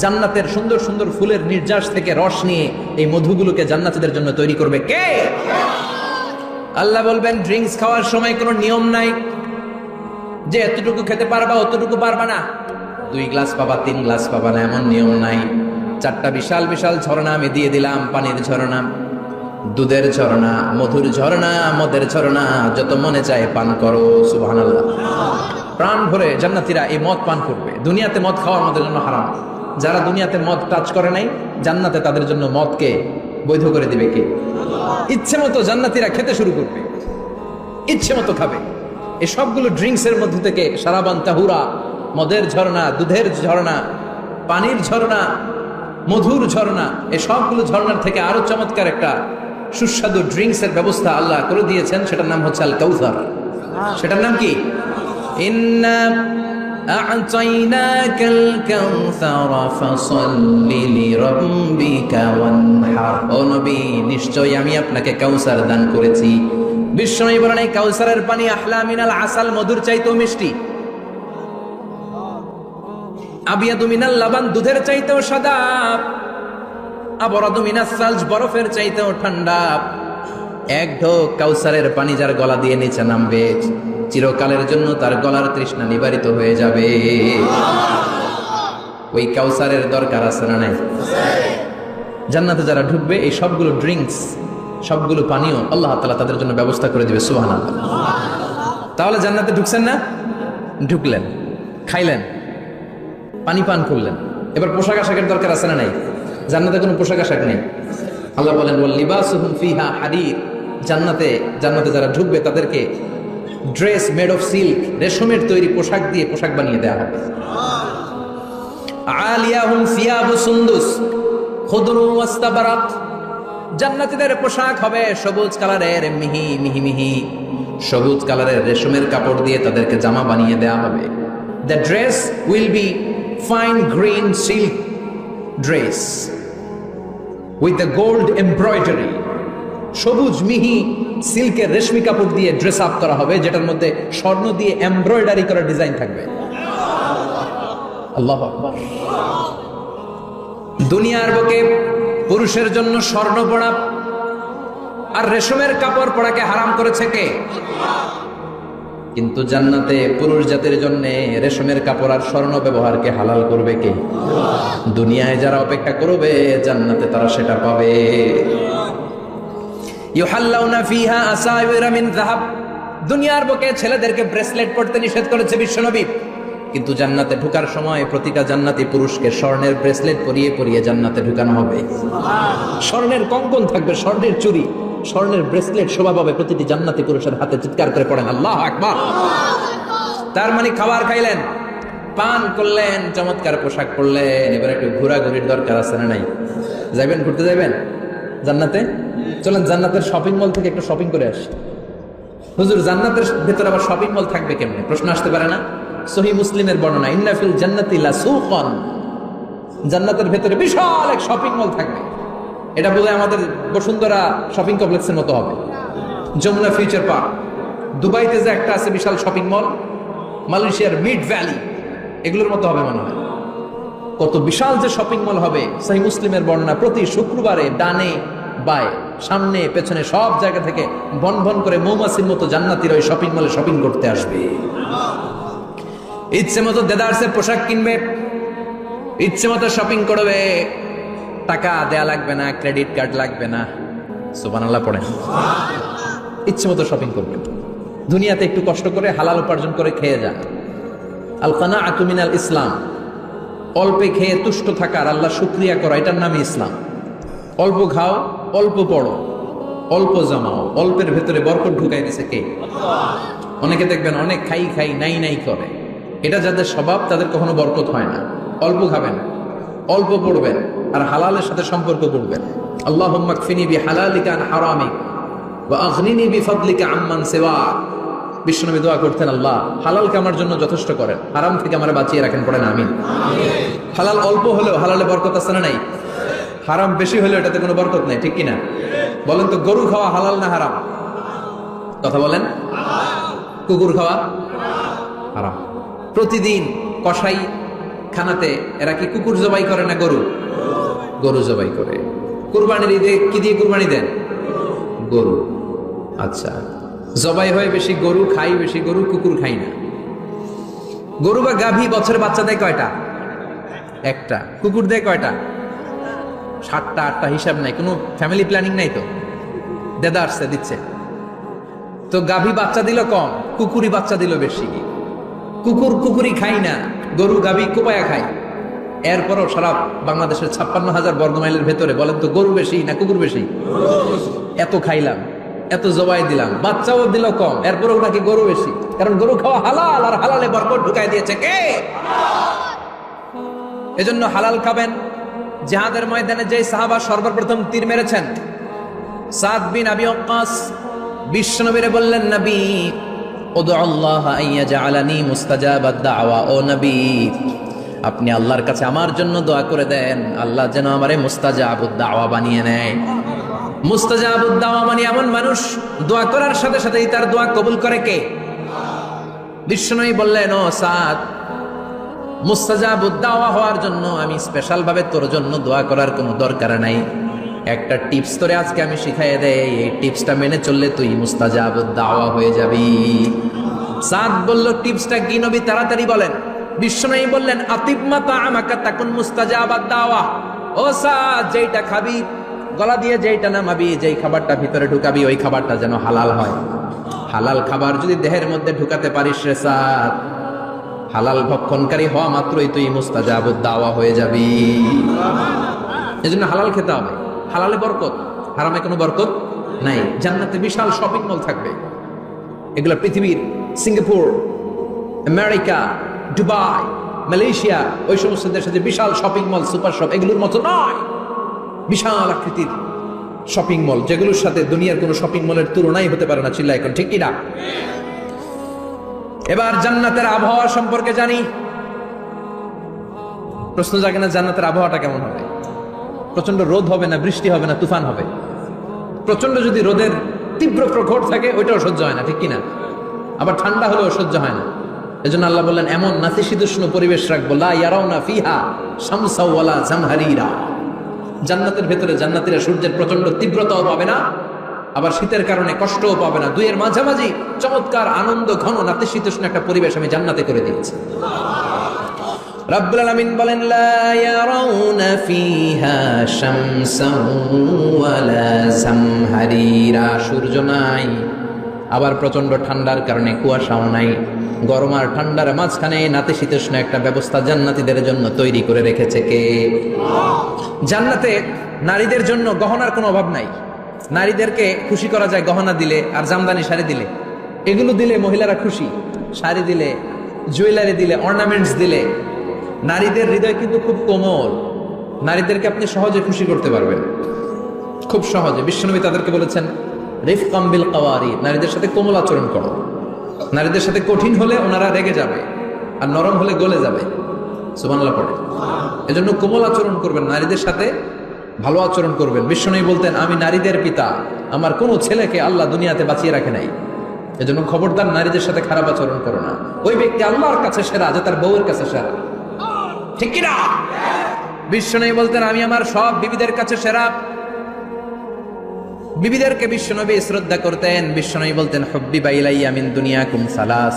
জান্নাতের সুন্দর সুন্দর ফুলের নির্যাস থেকে রস নিয়ে এই মধুগুলোকে জান্নাতীদের জন্য তৈরি করবে কে? আল্লাহ বলবেন ড্রিঙ্কস খাওয়ার সময় কোনো নিয়ম নাই যে এতটুকু খেতে পারবা অতটুকু পারবা না, 2 গ্লাস পাবা 3 গ্লাস পাবা না, এমন নিয়ম নাই। 4টা বিশাল বিশাল ঝর্ণা আমি দিয়ে দিলাম। পানির ঝর্ণা, দুধের ঝর্ণা, মধুর ঝর্ণা, মদের ঝর্ণা, যত মনে চায় পান করো। সুবহানাল্লাহ। প্রাণ ভরে জান্নাতীরা এই মদ পান করবে। দুনিয়াতে মদ খাওয়া আমাদের জন্য হারাম। যারা দুনিয়াতে মদ টাচ করে নাই, জান্নাতে তাদের জন্য মদকে বৈধ করে দিবে কে? ইচ্ছে মতো জান্নাতীরা খেতে শুরু করবে। ইচ্ছে মতো খাবে। এই সবগুলো ড্রিঙ্কসের মধ্যে থেকে সারাবান তাহুরা, মদের ঝর্ণা, দুধের ঝর্ণা, পানির ঝর্ণা, মধুর ঝর্ণা, এই সবগুলো ঝর্ণার থেকে আরো চমৎকার একটা সুস্বাদু ড্রিঙ্কসের ব্যবস্থা আল্লাহ করে দিয়েছেন। সেটার নাম হচ্ছে আল কাউসার। সেটার নাম কি? ইন্না আ'তাইনাকাল কাউসার ফাসাল্লি লিরাব্বিকা ওয়ানহার। ও নবী, নিশ্চয়ই আমি আপনাকে কাউসার দান করেছি। বিশ্বনবী বলেন, এই কাউসারের পানি আহলা মিনাল আসাল, মধুর চাইতেও মিষ্টি। আবিয়াদু মিনাল লাবান, দুধের চাইতেও সাদা। আবরাদু মিনাস সালজ, বরফের চাইতেও ঠান্ডা। এক ঢোক কাউসারের পানি যার গলা দিয়ে নিচে নামবে, চিরকালের জন্য তার গলার তৃষ্ণা নিবারিত হয়ে যাবে। ওই কাউসারের দরকার আছে না নাই? জান্নাতে যারা ঢুকবে এই সবগুলো ড্রিঙ্কস, সবগুলো পানীয় আল্লাহ তাআলা তাদের জন্য ব্যবস্থা করে দিবে। সুবহানাল্লাহ। তাহলে জান্নাতে ঢুকছেন না? ঢুকলেন, খাইলেন, পানি পান করলেন, এবার পোশাক আশাকের দরকার আছে না নাই? জান্নাতে কোনো পোশাক আশাক নেই। আল্লাহ বলেন, ওয়াল লিবাসুহুম ফিহা হারির। জান্নাতে যারা ঢুকবে তাদেরকে ড্রেস মেড অফ সিল্ক, রেশমের তৈরি পোশাক দিয়ে পোশাক বানিয়ে দেওয়া হবে। আলিয়াহুম সিয়াবু সুন্দুস খুদরু ওয়াস্তাবারাত। জান্নাতীদের পোশাক হবে সবুজ কালারের, মিহি মিহি মিহি সবুজ কালারের রেশমের কাপড় দিয়ে তাদেরকে জামা বানিয়ে দেওয়া হবে। The dress will be fine green silk dress with the gold embroidery. সবুজ মিহি সিল্কের রেশমি কাপড় দিয়ে ড্রেস আপ করা হবে, যেটার মধ্যে স্বর্ণ দিয়ে এমব্রয়ডারি করা ডিজাইন থাকবে। আল্লাহু আকবার। দুনিয়ার বুকে পুরুষের জন্য স্বর্ণ পরা আর রেশমের কাপড় পরাকে হারাম করেছে কে? কিন্তু জান্নাতে পুরুষ জাতির জন্য রেশমের কাপড় আর স্বর্ণ ব্যবহারকে হালাল করবে কে? দুনিয়ায় যারা অপেক্ষা করবে, জান্নাতে তারা সেটা পাবে। ইউহাল্লাউনা ফিহা আসাইরা মিন যাহাব। দুনিয়ার বুকে ছেলেদেরকে ব্রেসলেট পরতে নিষেধ করেছে বিশ্বনবী, কিন্তু জান্নাতে ঢোকার সময় প্রতিটা জান্নাতি পুরুষকে স্বর্ণের ব্রেসলেট পরিয়ে পরিয়ে জান্নাতে ঢুকানো হবে। স্বর্ণের কঙ্কন থাকবে, স্বর্ণের চুড়ি, স্বর্ণের ব্রেসলেট শোভা পাবে প্রতিটি জান্নাতি পুরুষের হাতে। চিৎকার করে পড়েন আল্লাহু আকবার। তার মানে খাবার খাইলেন, পান করলেন, চমৎকার পোশাক পরলেন, এবার একটু ঘোরাঘুরির দরকার আছে না নাই? যাবেন, ঘুরতে যাবেন জান্নাতে? চলেন জান্নাতের শপিং মল থেকে একটু শপিং করে আসি। হুজুর, জান্নাতের ভেতরে আবার শপিং মল থাকবে কেমনে? প্রশ্ন আসতে পারে না? সহিহ মুসলিমের বর্ণনা, ইন্না ফিল জান্নাতি লাসুকান। জান্নাতের ভেতরে বিশাল এক শপিং মল থাকবে। এটা বোধহয় আমাদের বসুন্ধরা শপিং কমপ্লেক্সের মতো হবে, যমুনা ফিউচার পার্ক। দুবাইতে যে একটা আছে বিশাল শপিং মল, মালয়েশিয়ার মিড ভ্যালি, এগুলোর মতো হবে মনে হয়। কত বিশাল যে শপিং মল হবে! সহিহ মুসলিমের বর্ণনা, প্রতি শুক্রবারে ডানে বায়ে সামনে পেছনে সব জায়গা থেকে ভন ভন করে মৌমাছির মতো জান্নাতীরা ওই শপিং মলে শপিং করতে আসবে। ইচ্ছে মতো দেদারসের পোশাক কিনবে, ইচ্ছে মতো শপিং করবে, টাকা দেয়া লাগবে না, ক্রেডিট কার্ড লাগবে না। সুবহানাল্লাহ পড়েন। ইচ্ছে মতো শপিং করবেন। দুনিয়াতে একটু কষ্ট করে হালাল উপার্জন করে খেয়ে যান। আল কানাআতু মিনাল ইসলাম। অল্পে খেয়ে তুষ্ট থাকার, আল্লাহ শুকরিয়া করা, এটার নামই ইসলাম। অল্প খাও, অল্প পড়ো, অল্প জমাও, অল্পের ভেতরে বরকত ঢুকাই দিছে কে? অনেকে দেখবেন অনেক খাই খাই নাই নাই করে, এটা যাদের স্বভাব তাদের কখনো বরকত হয় না। অল্প খাবেন, অল্প পড়বেন, আর হালালের সাথে সম্পর্ক করবেন। আল্লাহুম্মা কফিনি বিহালালিকা আন হারামিক ওয়া আগনিনি বিফাদলিকা আম্মান সিওয়াক। বিশ্বনবী দোয়া করতেন, আল্লাহ হালালকে আমার জন্য যথেষ্ট করেন, হারাম থেকে আমারে বাঁচিয়ে রাখেন। পড়েন আমিন। হালাল অল্প হলেও হালালে বরকত আছে না নাই? হারাম বেশি হলেও এটাতে কোনো বরকত নাই, ঠিক কিনা? বলেন তো, গরু খাওয়া হালাল না হারাম? কথা বলেন। কুকুর খাওয়া হারাম। প্রতিদিন কসাই খানাতে এরা কি কুকুর জবাই করে না গরু? গরু জবাই করে। কুরবানির ঈদে কি দিয়ে কুরবানি দেন? গরু। আচ্ছা, জবাই হয় বেশি গরু, খাই বেশি গরু, কুকুর খাই না। গরু বা গাভী বছরে বাচ্চা দেয় কয়টা? একটা। কুকুর দেয় কয়টা? 7টা 8টা, হিসাব নাই, কোনো ফ্যামিলি প্ল্যানিং নাই তো। দেদা আসছে দিচ্ছে তো। গাভী বাচ্চা দিল কম, কুকুরি বাচ্চা দিল বেশি। কুকুরি খাই না, গরু গাভী কোপায়া খায়। এরপরও সারা বাংলাদেশের 56,000 বর্গমাইলের ভেতরে বলেন তো, গরু বেশি না কুকুর বেশি? এত খাইলাম, এত জবাই দিলাম, বাচ্চাও দিল কম, এরপরেও নাকি গরু বেশি, কারণ গরু খাওয়া হালাল, আর হালালে বরকত ঢুকাই দিয়েছে কে? এজন্য হালাল খাবেন। জিহাদের ময়দানে যে সাহাবা সর্বপ্রথম তীর মেরেছেন, সাদ বিন আবি ওয়াক্কাস, বিশ্বনবীরে বললেন, নবী উদু আল্লাহ আইয়াজআলানি মুস্তাজাবাদ দাওয়া, ও নবী আপনি আল্লাহর কাছে আমার জন্য দোয়া করে দেন, আল্লাহ যেন আমারে মুস্তাজাবুদ দাওয়া বানিয়ে নেয়। মুস্তাজাবুদ দাওয়া মানে এমন মানুষ দোয়া করার সাথে সাথেই তার দোয়া কবুল করে কে? বিশ্বনবী বললেন, ও সাদ, মুস্তাজাবুদ দাওয়া হওয়ার জন্য আমি স্পেশাল ভাবে তোর জন্য দোয়া করার কোনো দরকার নাই, একটা টিপস তোরে আজকে আমি শিখাইয়ে দেই, এই টিপসটা মেনে চললে তুই মুস্তাজাবুদ দাওয়া হয়ে যাবি। সাদ বলল, টিপসটা কি নবী, তাড়াতাড়ি বলেন। বিশ্বনবী বললেন, আতিবমা তাআমাকা তাকুন মুস্তাজাবাদ দাওয়া। ও সাদ, যেইটা খাবি, গলা দিয়ে যেইটা নামাবি, যেই খাবারটা ভিতরে ঢুকাবি, ওই খাবারটা যেন হালাল হয়। হালাল খাবার যদি দেহের মধ্যে ঢুকাতে পারিস রে সাদ, হালাল ভক্ষণকারী হওয়া মাত্রই তুই মুস্তাজাবুদ দাওয়া হয়ে যাবি। এজন্য হালাল খেতে হবে, হালালে বরকত, হারামে কোনো বরকত নাই। জান্নাতে বিশাল শপিং মল থাকবে, এগুলো পৃথিবীর সিঙ্গাপুর, আমেরিকা, দুবাই, মালয়েশিয়া, ওই সমস্ত দেশে যে বিশাল শপিং মল, সুপার শপ, এগুলোর মতো নয়। বিশাল আকৃতির শপিং মল, যেগুলোর সাথে দুনিয়ার কোনো শপিং মলের তুলনাই হতে পারে না। চিল্লা এখন ঠিক কিনা? এবার জান্নাতের আবহাওয়া সম্পর্কে জানি। প্রশ্ন জাগে না, জান্নাতের আবহাওয়াটা কেমন হবে? প্রচন্ড রোদ হবে না, বৃষ্টি হবে না, তুফান হবে? প্রচন্ড যদি রোদের তীব্র প্রখর থাকে, ওইটাও সহ্য হয় না, ঠিক কিনা? আবার ঠান্ডা হলেও সহ্য হয় না। এজন্য আল্লাহ বললেন, এমন নাতিশীতোষ্ণ পরিবেশ রাখবো, লা ইয়ারাউনা ফিহা শামসা ওয়ালা জামহারিরা। জান্নাতের ভেতরে জান্নাতীরা সূর্যের প্রচন্ড তীব্রতাও পাবে না, আবার শীতের কারণে কষ্টও পাবে না। দুইয়ের মাঝামাঝি চমৎকার আনন্দ ঘন নাতিশীতোষ্ণ একটা পরিবেশ আমি জান্নাতে করে দিয়েছি। রাব্বুল আলামিন বলেন, লা ইয়ারাউনা ফিহা শামসান ওয়ালা জামহারিরা। সূর্য নাই, আবার প্রচন্ড ঠান্ডার কারণে কুয়াশাও নাই। গরম আর ঠান্ডার মাঝখানে নাতিশীতোষ্ণ একটা ব্যবস্থা জান্নাতীদের জন্য তৈরি করে রেখেছে কে? জান্নাতে নারীদের জন্য গহনার কোনো অভাব নাই। নারীদেরকে খুশি করা যায় গহনা দিলে আর জামদানি শাড়ি দিলে। এগুলো দিলে মহিলারা খুশি, শাড়ি দিলে, জুয়েলারি দিলে, অর্নামেন্টস দিলে। নারীদের হৃদয় কিন্তু খুব কোমল, নারীদেরকে আপনি সহজে খুশি করতে পারবেন, খুব সহজে। বিশ্বনবী তাদেরকে বলেছেন, রিফকাম বিল কাওয়ারি, নারীদের সাথে কোমল আচরণ করো। নারীদের সাথে কঠিন হলে ওনারা রেগে যাবে, আর নরম হলে গলে যাবে। সুবহানাল্লাহ পড়ে। এজন্য কোমল আচরণ করবেন, নারীদের সাথে ভালো আচরণ করবেন। বিশ্বনবী বলতেন, আমি নারীদের পিতা, আমার কোনো ছেলেকে আল্লাহ দুনিয়াতে বাঁচিয়ে রাখে নাই, এজন্য খবরদার নারীদের সাথে খারাপ আচরণ করো না। ওই ব্যক্তি আল্লাহর কাছে সেরা যে তার বউয়ের কাছে সেরা, ঠিক কিনা? বিশ্বনবী বলতেন, আমি আমার সব বিবিদের কাছে সেরা। বিবিদেরকে বিশ্বনবী শ্রদ্ধা করতেন। বিশ্বনবী বলতেন, হুব্বিবা ইলাইয়া মিন দুনিয়াকুম সালাস,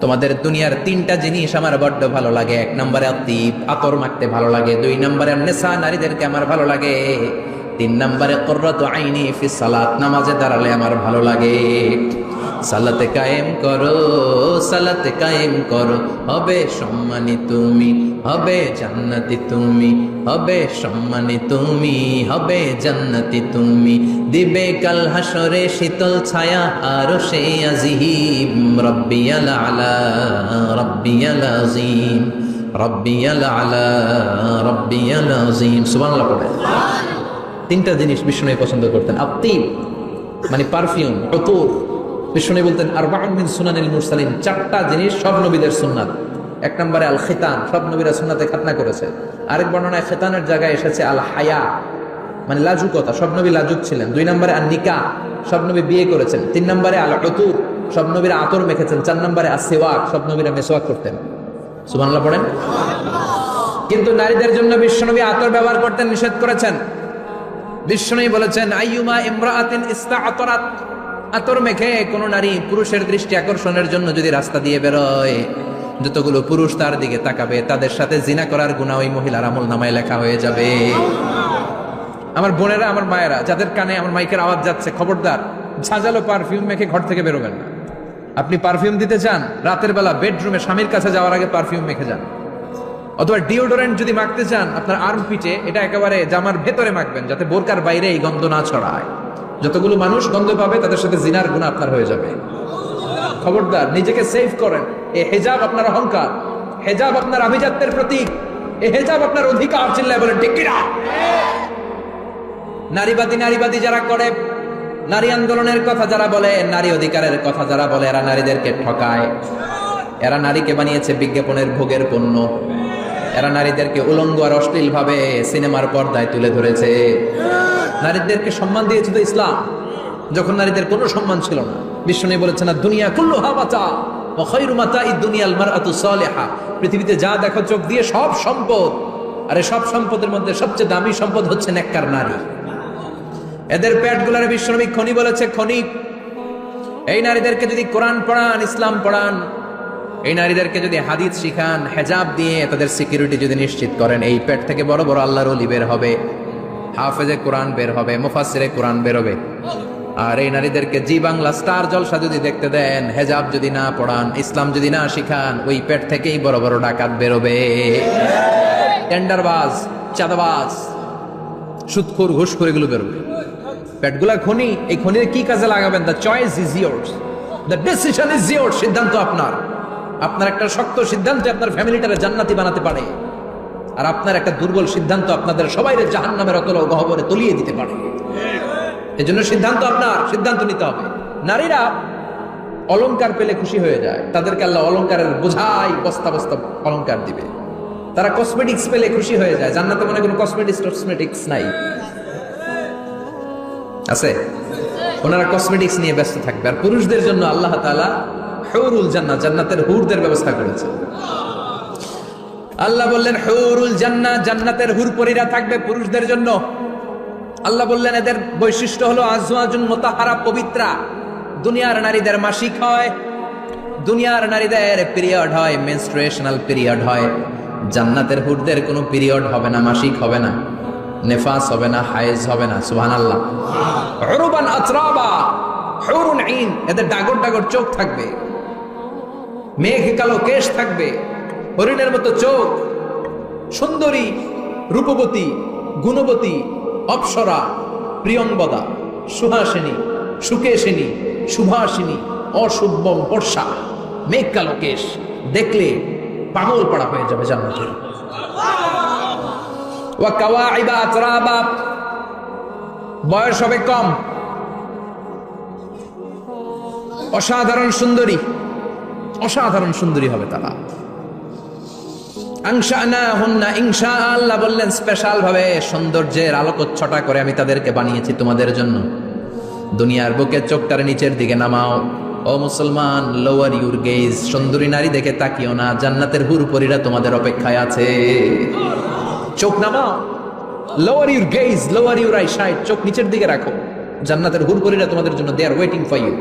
তোমাদের দুনিয়ার তিনটা জিনিস আমার বড্ড ভালো লাগে। এক নম্বরে আতিব, আতর মাখতে ভালো লাগে। দুই নম্বরে নেসা, নারীদেরকে আমার ভালো লাগে। তিন নম্বরে কুররাতু আইনি ফিস সালাত, নামাজে দাঁড়ালে আমার ভালো লাগে। সালাতে কায়েম করো, সালাতে কায়েম করো, হবে সম্মানী তুমি, হবে জান্নাতি তুমি, হবে সম্মানী তুমি, হবে জান্নাতি তুমি। দিবে কাল হাসরে শীতল ছায়া আরশে আজিম, রব্বিয়াল আলা, রব্বিয়াল আযীম, রব্বিয়াল আলা, রব্বিয়াল আযীম। সুবহানাল্লাহ পড়ে। তিনটা জিনিস বিষ্ণু পছন্দ করতেন। আতিব মানে পারফিউম, উতুর। বিষ্ণু বলতেন, আরবাউন মিন সুনানিল মুরসালিন, চারটা জিনিস সব নবীদের সুন্নাত। এক নম্বরে আল খিতান, সব নবীরা সুন্নাতে খাতনা করেছে। আরেক বর্ণনায় খিতানের জায়গায় এসেছে আল হায়া, মানে লাজুকতা, সব নবী লাজুক ছিলেন। দুই নম্বরে আল নিকাহ, সব নবী বিয়ে করেছেন। তিন নম্বরে আল উতুর, সব নবীরা আতর মেখেছেন। চার নম্বরে আস সিওয়াক, সব নবীরা মেসওয়াক করতেন। সুবহানাল্লাহ পড়েন। কিন্তু নারীদের জন্য বিশ্বনবী আতর ব্যবহার করতেন নিষেধ করেছেন। বিশ্বনবী বলেছেন, আইয়ুমা ইমরাআতিন ইস্তাআতারাত, আতর মেখে কোন নারী পুরুষের দৃষ্টি আকর্ষণের জন্য যদি রাস্তা দিয়ে বেরোয়, যতগুলো পুরুষ তার দিকে তাকাবে, তাদের সাথে জিনা করার গুনাহ ওই মহিলার আমল নামায় লেখা হয়ে যাবে। আমার বোনেরা, আমার মায়েরা, যাদের কানে আমার মাইকের আওয়াজ যাচ্ছে, খবরদার ঝাঁঝালো পারফিউম মেখে ঘর থেকে বেরোবেন না। আপনি পারফিউম দিতে চান, রাতের বেলা বেডরুমে স্বামীর কাছে যাওয়ার আগে পারফিউম মেখে যান। অথবা ডিওডোরেন্ট যদি মাখতে চান, আপনার আর্ম পিটে এটা একেবারে জামার ভেতরে মাখবেন, যাতে বোরকার বাইরে এই গন্ধ না ছড়ায়। যতগুলো মানুষ গন্ধ পাবে তাদের সাথে জিনার গুনাহ আপনার হয়ে যাবে। খবরদার, নিজেকে সেভ করেন। এই হিজাব আপনার অহংকার, হিজাব আপনার আভিজাত্যের প্রতীক, এই হিজাব আপনার অধিকার। চিল্লায় বলেন ঠিক কিনা? নারীবাদী যারা করে, নারী আন্দোলনের কথা যারা বলে, নারী অধিকারের কথা যারা বলে, এরা নারীদেরকে ঠকায়। এরা নারীকে বানিয়েছে বিজ্ঞাপনের ভোগের পণ্য। এরা নারীদেরকে উলঙ্গ আর অশ্লীল ভাবে সিনেমার পর্দায় তুলে ধরেছে। নারীদেরকে সম্মান দিয়েছে তো ইসলাম, যখন নারীদের কোনো সম্মান ছিল না। বিশ্বনবী বলেছেন না, দুনিয়া কুল্লুহা মাতা ওয়া খায়রু মাতাইদ দুনিয়াল মারআতু সালিহা। পৃথিবীতে যা দেখো চোখ দিয়ে সব সম্পদ, আরে সব সম্পদের মধ্যে সবচেয়ে দামি সম্পদ হচ্ছে নেককার নারী। এদের পেটগুলারে বিশ্বনবী খনি বলেছে, খনি। এই নারীদেরকে যদি কোরআন পড়ান, ইসলাম পড়ান, এই নারীদেরকে যদি হাদিস শিখান, হেজাব দিয়ে তাদের সিকিউরিটি যদি নিশ্চিত করেন, এই পেট থেকে বড় বড় আল্লাহর ওলি বের হবে, হাফেজে কোরআন বের হবে, মুফাসসিরে কোরআন বের হবে। আর এই নারীদেরকে জি বাংলা স্টার জলসা যদি দেখতে দেন, হেজাব যদি না পড়ান, ইসলাম যদি না শিখান, ওই পেট থেকেই বড় বড় ডাকাত বেরোবে, টেন্ডারবাজ, চাঁদাবাজ, সুদখোর, ঘুষখোর, এগুলো বেরোবে। পেটগুলা খনি, এই খনির কি কাজে লাগাবেন? The choice is years, the decision is years. সিদ্ধান্ত আপনার। আপনার একটা শক্ত সিদ্ধান্ত আপনার ফ্যামিলিটারে জান্নাতি বানাতে পারে, আর আপনার একটা দুর্বল সিদ্ধান্ত আপনাদের সবাইরে জাহান্নামের অতল গহ্বরে তলিয়ে দিতে পারে। এজন্য সিদ্ধান্ত আপনার, সিদ্ধান্ত নিতে হবে। নারীরা অলংকার পেলে খুশি হয়ে যায়, তাদেরকে আল্লাহ অলংকারের বোঝাই বস্তা বস্তা অলংকার দিবে। তারা কসমেটিক্স পেলে খুশি হয়ে যায়। জান্নাতে মনে কোনো কসমেটিক্স নাই, আছে? ওনারা কসমেটিক্স নিয়ে ব্যস্ত থাকবে। আর পুরুষদের জন্য আল্লাহ তাআলা হুরুল জান্নাহ, জান্নাতের হুরদের ব্যবস্থা করেছে। আল্লাহ বললেন হুরুল জান্নাহ, জান্নাতের হুর পরীরা থাকবে পুরুষদের জন্য। আল্লাহ বললেন এদের বৈশিষ্ট্য হলো আজওয়াজুন মুতাহহারা, পবিত্রা। দুনিয়ার নারীদের মাসিক হয়, দুনিয়ার নারীদের পিরিয়ড হয়, মেনস্ট্রুয়েশনাল পিরিয়ড হয়। জান্নাতের হুরদের কোনো পিরিয়ড হবে না, মাসিক হবে না, নেফাস হবে না, হায়েজ হবে না। সুবহানাল্লাহ। উরবান আতরাবা, হুরুন আইন, এদের ডাগর ডাগর চোখ থাকবে, মেঘ কালো কেশ থাকবে, হরিণের মতো চোখ, সুন্দরী, রূপবতী, গুণবতী, অপ্সরা, প্রিয়ংবদা, সুহাসিনী, সুকেশিনী, সুভাষিনী, অশুভম বর্ষা, মেঘ কালো কেশ, দেখলে পাগল পড়া হয়ে যাবে জান্নাতে। ওয়া কাওয়াইবা আতরাবা, বয়স হবে কম, অসাধারণ সুন্দরী, অসাধারণ সুন্দরী হবে তারা। আনশানাহুন্না ইনশা, আল্লাহ বললেন স্পেশাল ভাবে সৌন্দর্যের আলোকচ্ছটা করে আমি তাদেরকে বানিয়েছি তোমাদের জন্য। দুনিয়ার বুকে চোখটার নিচের দিকে নামাও। ও মুসলমান, লোয়ার ইউর গেজ, সুন্দরী নারী দেখে তাকিও না, জান্নাতের হুরপরীরা তোমাদের অপেক্ষায় আছে। চোখ নামাও, lower your gaze, lower your eyesight, চোখ নিচের দিকে রাখো, জান্নাতের হুরপরীরা তোমাদের জন্য they are waiting for you.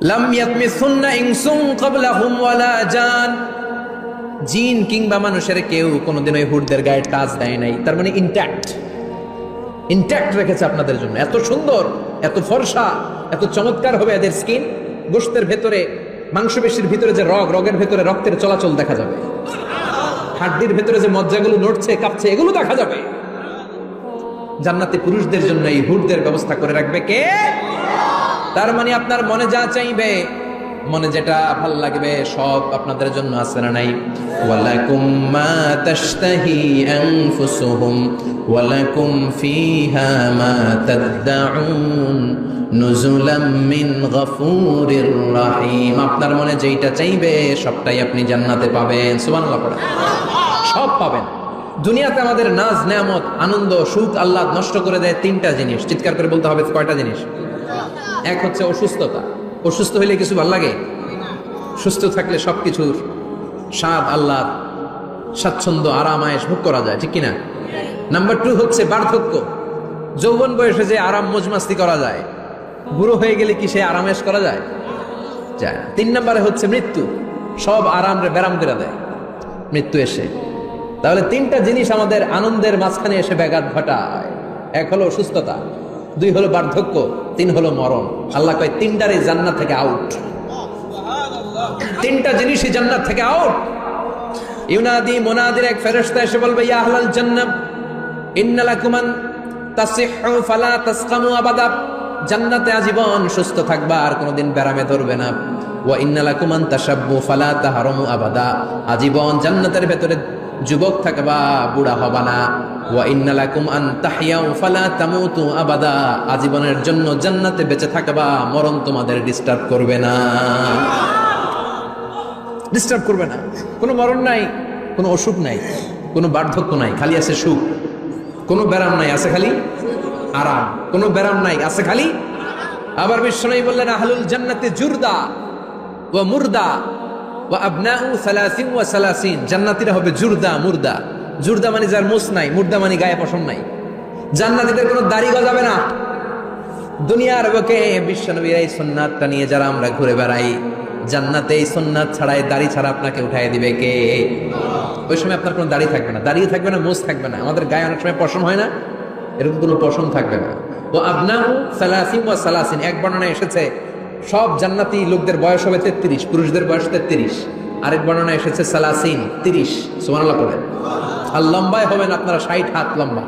লাম ইয়াতমিসুন্না ইনসুন ক্বাবলাহুম ওয়ালা জান, জিন কিংবা মানুষের কেউ কোনোদিন ওই হুরদের গায়ে টাচ দেয় নাই। তার মানে ইনট্যাক্ট রেখেছে আপনাদের জন্য। এত সুন্দর, এত ফর্সা, এত চমৎকার হবে এদের স্কিন। গোশতের ভেতরে, মাংসপেশির ভিতরে যে রগের ভেতরে রক্তের চলাচল দেখা যাবে, হাড্ডির ভেতরে যে মজ্জাগুলো নড়ছে কাঁপছে এগুলো দেখা যাবে। জান্নাতে পুরুষদের জন্য এই হুরদের ব্যবস্থা করে রাখবে কে? তার মানে আপনার মনে যা চাইবে, মনে যেটা ভাল লাগবে সব আপনাদের জন্য আছে না নাই? ওয়ালাকুম মা তাশতাহি আনফুসুহুম ওয়ালাকুম ফিহা মা তাদউন নুজুলাম মিন গফুরির রহিম। আপনার মনে যেটা চাইবে সবটাই আপনি জান্নাতে পাবেন। সুবহানাল্লাহ পড়া, সব পাবেন। দুনিয়াতে আমাদের নাজ নেয়ামত, আনন্দ, সুখ আল্লাহ নষ্ট করে দেয় তিনটা জিনিস। চিৎকার করে বলতে হবে কয়টা জিনিস? এক হচ্ছে অসুস্থতা। অসুস্থ হইলে কিছু ভালো লাগে? সুস্থ থাকলে সবকিছুর স্বাদ, আল্লাহ, স্বাচ্ছন্দ্য, আরাম, আয়েশ ভোগ করা যায়, ঠিক কিনা? নাম্বার 2 হচ্ছে বার্ধক্য। যৌবন বয়সে যে আরাম মজমাস্তি করা যায়, বুড়ো হয়ে গেলে কি সে আরামেশ করা যায়? যায় না। 3 নম্বরে হচ্ছে মৃত্যু। সব আরাম রে ব্যারাম করে দেয় মৃত্যু এসে। তাহলে 3টা জিনিস আমাদের আনন্দের মাঝখানে এসে ব্যাঘাত ঘটায়। 1 হলো অসুস্থতা, 2 হলো বার্ধক্য, 3 হলো মরণ। আল্লাহ কয় 3টারই জান্নাত থেকে আউট। 3টা জিনিসই জান্নাত থেকে আউট। ইউনাদি মুনাদির এক ফেরেশতা এসে বলবে, ইয়া আহলাল জান্নাহ ইন্না লাকুম তাসিহু ফালা তাসকামু আবাদা, জান্নাতে আজীবন সুস্থ থাকবা, আর কোনোদিন ব্যারামে ধরবে না। ওয়া ইন্না লাকুম আন তাশাব্বু ফালা তাহরামু আবাদা, আজীবন জান্নাতের ভেতরে যুবক থাকবা, বুড়া হবা না। ওয়া ইন্না লাকুম আন তাহইয়াউ ফালা তামুতু আবাদা, আজীবনের জন্য জান্নাতে বেঁচে থাকবা, মরণ তোমাদের ডিস্টার্ব করবে না, ডিস্টার্ব করবে না। কোনো মরণ নাই, কোনো অসুখ নাই, কোনো বার্ধক্য নাই, খালি আছে সুখ। কোনো ব্যারাম নাই, আছে খালি আরাম। কোনো ব্যারাম নাই, আছে খালি। আবার বিশ্বনবী বললেন আহলুল জান্নাতি জুরদা ওয়া মুরদা ওয়া আবনাউ 30 ওয়া 30, জান্নাতীরা হবে জুরদা মুরদা। জুরদা মানে যার মুছ নাই, মুরদা মানে গায়ে পশম নাই। জান্নাতীদের কোনো দাড়ি গজাবে না। দুনিয়ার বুকে বিশ্বনবীর এই সুন্নাতটা নিয়ে যারা আমরা ঘুরে বেড়াই, জান্নাতে এই সুন্নাত ছাড়াই, দাড়ি ছাড়া আপনাকে উঠাই দিবে কে? ওই সময় আপনার কোনো দাড়ি থাকবে না, দাড়িও থাকবে না, মুছ থাকবে না। আমাদের গায়ে অনেক সময় পশম হয় না, এরকম কোনো পশম থাকবে না। ও আবনাউ 30 ওয়া 30, এক বর্ণনায় এসেছে সব জান্নাতি লোকদের বয়স হবে 33, পুরুষদের বয়স 33। আরেক বর্ণনায় এসেছে 30। সুবহানাল্লাহ পড়েন। আর লম্বায় হবেন আপনারা 60 হাত লম্বা।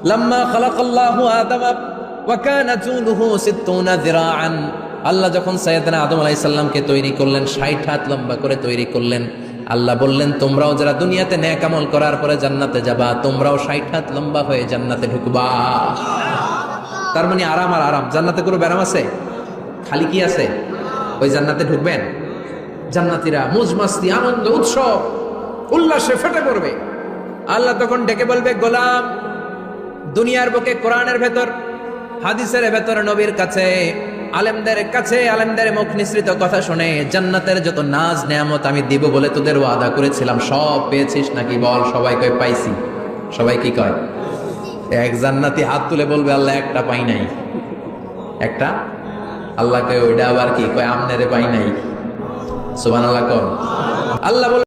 লাম্মা খালাকাল্লাহু আদামা ওয়া কানা তুলুহু 60 যিরাআন, আল্লাহ যখন সাইয়েদনা আদম আলাইহিস সালামকে তৈরি করলেন, 60 হাত লম্বা করে তৈরি করলেন। আল্লাহ বললেন তোমরাও যারা দুনিয়াতে নেক আমল করার পরে জান্নাতে যাবা, তোমরাও 60 হাত লম্বা হয়ে জান্নাতে ঢুকবা। তার মানে আরাম আর আরাম। জান্নাতে কোনো ব্যারাম আছে? খালি কি আছে? ওই জান্নাতে ঢুকবেন, জান্নাতীরা মুজ মাস্তি, আনন্দ, উৎসব, উল্লাসে ফেটে পড়বে। আল্লাহ তখন ডেকে বলবে গোলাম, দুনিয়ার বুকে কোরআনের ভেতর, হাদিসের ভেতর, নবীর কাছে, আলেমদের কাছে, আলেমদের মুখ নিঃসৃত কথা শুনে জান্নাতের যত নাজ নেয়ামত আমি দিব বলে তোদের ওয়াদা করেছিলাম, সব পেয়েছিস নাকি? বল। সবাই কয় পাইছি। সবাই কি কয়? এক জান্নাতি হাত তুলে বলবে আল্লাহ একটা পাই নাই। একটা? আল্লাহ কয় ওইটা আবার কি? কয় আমনেরে পাই নাই। সুবহানাল্লাহ। আল্লাহ